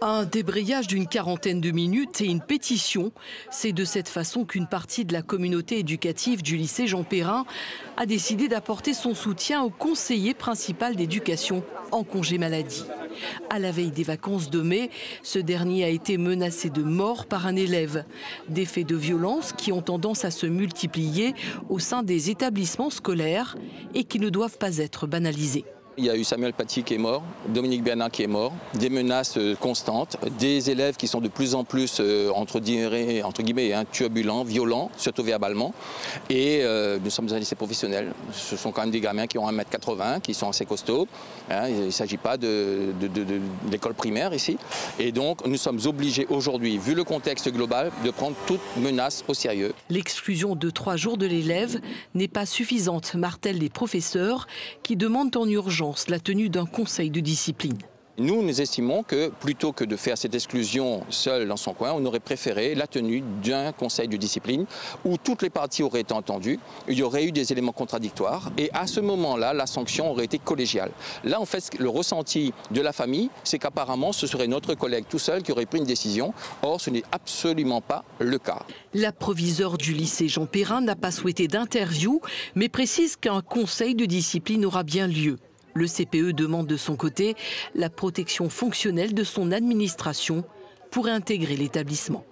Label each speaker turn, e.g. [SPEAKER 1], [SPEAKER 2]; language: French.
[SPEAKER 1] Un débrayage d'une quarantaine de minutes et une pétition. C'est de cette façon qu'une partie de la communauté éducative du lycée Jean Perrin a décidé d'apporter son soutien au conseiller principal d'éducation en congé maladie. À la veille des vacances de mai, ce dernier a été menacé de mort par un élève. Des faits de violence qui ont tendance à se multiplier au sein des établissements scolaires et qui ne doivent pas être banalisés.
[SPEAKER 2] Il y a eu Samuel Paty qui est mort, Dominique Bernard qui est mort, des menaces constantes, des élèves qui sont de plus en plus entre guillemets turbulents, violents, surtout verbalement. Et nous sommes un lycée professionnel. Ce sont quand même des gamins qui ont 1m80, qui sont assez costauds. Il ne s'agit pas de l'école primaire ici. Et donc nous sommes obligés aujourd'hui, vu le contexte global, de prendre toute menace au sérieux.
[SPEAKER 1] L'exclusion de 3 jours de l'élève n'est pas suffisante, martèlent les professeurs qui demandent en urgence la tenue d'un conseil de discipline.
[SPEAKER 2] Nous estimons que plutôt que de faire cette exclusion seule dans son coin, on aurait préféré la tenue d'un conseil de discipline où toutes les parties auraient été entendues, il y aurait eu des éléments contradictoires et à ce moment-là, la sanction aurait été collégiale. Là, en fait, le ressenti de la famille, c'est qu'apparemment, ce serait notre collègue tout seul qui aurait pris une décision. Or, ce n'est absolument pas le cas.
[SPEAKER 1] La proviseure du lycée Jean Perrin n'a pas souhaité d'interview, mais précise qu'un conseil de discipline aura bien lieu. Le CPE demande de son côté la protection fonctionnelle de son administration pour réintégrer l'établissement.